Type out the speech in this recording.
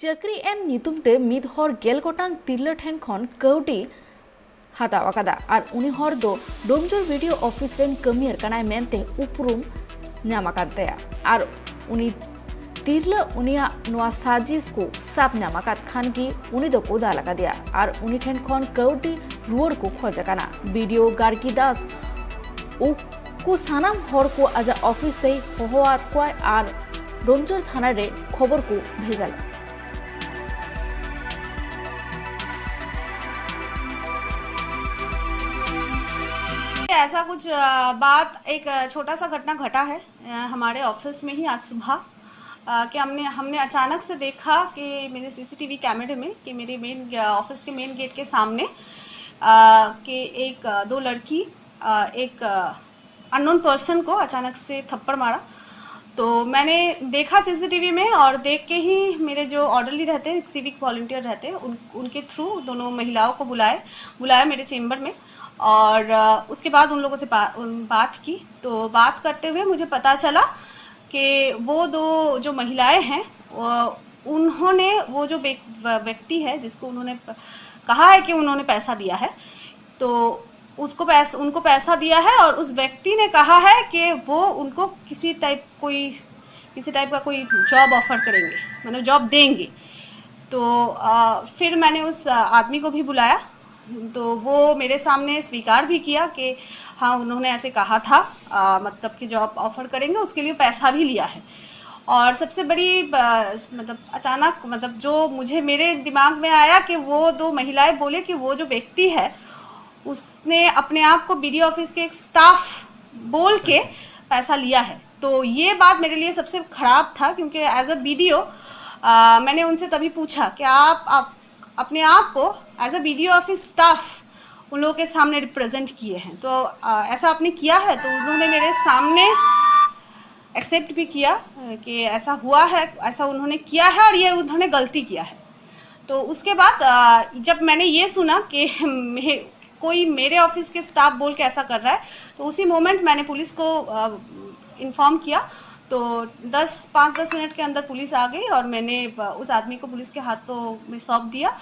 चाकरी एम नितुम ते मिद हर गेल गोटांग तिरला ठेन खन कौडी हताव अकादा और उनी हर दो डोमजोर वीडियो ऑफिस रेन कमियर कनाय मेनते उपरुम नाम अकादया और उनी तिरला उनिया नोआ साजिश को साप नाम अकाद खान की उनी दो को दाल अकादया और उनी ठेन खन कौडी रुवर को खोज अकाना वीडियो गार्गी दास को सानाम हर को आजा ऑफिस से होहोआत को और डोमजोर थाना रे खबर को भेजाल। ऐसा कुछ बात एक छोटा सा घटना घटा है हमारे ऑफिस में ही आज सुबह कि हमने अचानक से देखा कि मेरे सीसीटीवी कैमरे में कि मेरे मेन ऑफिस के मेन गेट के सामने कि एक दो लड़की एक अननोन पर्सन को अचानक से थप्पड़ मारा। तो मैंने देखा सीसीटीवी में और देख के ही मेरे जो ऑर्डरली रहते हैं सिविक वॉलंटियर रहते हैं उनके थ्रू दोनों महिलाओं को बुलाया मेरे चेम्बर में और उसके बाद उन लोगों से बात की। तो बात करते हुए मुझे पता चला कि वो दो जो महिलाएं हैं उन्होंने वो जो व्यक्ति है जिसको उन्होंने कहा है कि उन्होंने पैसा दिया है तो उनको पैसा दिया है और उस व्यक्ति ने कहा है कि वो उनको किसी टाइप का कोई जॉब ऑफर करेंगे, मतलब जॉब देंगे। तो फिर मैंने उस आदमी को भी बुलाया तो वो मेरे सामने स्वीकार भी किया कि हाँ उन्होंने ऐसे कहा था, मतलब कि जॉब ऑफ़र करेंगे, उसके लिए पैसा भी लिया है। और सबसे बड़ी मतलब अचानक मतलब जो मेरे दिमाग में आया कि वो दो महिलाएं बोले कि वो जो व्यक्ति है उसने अपने आप को बीडीओ ऑफिस के एक स्टाफ बोल के पैसा लिया है। तो ये बात मेरे लिए सबसे ख़राब था क्योंकि एज अ बीडीओ मैंने उनसे तभी पूछा कि आप अपने आप को as a BDO office staff उन लोगों के सामने रिप्रेजेंट किए हैं, तो ऐसा आपने किया है? तो उन्होंने मेरे सामने एक्सेप्ट भी किया कि ऐसा हुआ है, ऐसा उन्होंने किया है और ये उन्होंने गलती किया है। तो उसके बाद जब मैंने ये सुना कि कोई मेरे ऑफिस के स्टाफ बोल के ऐसा कर रहा है तो उसी मोमेंट मैंने पुलिस को इन्फॉर्म किया। तो 5-10 मिनट के अंदर पुलिस आ गई और मैंने उस आदमी को पुलिस के हाथों में सौंप दिया।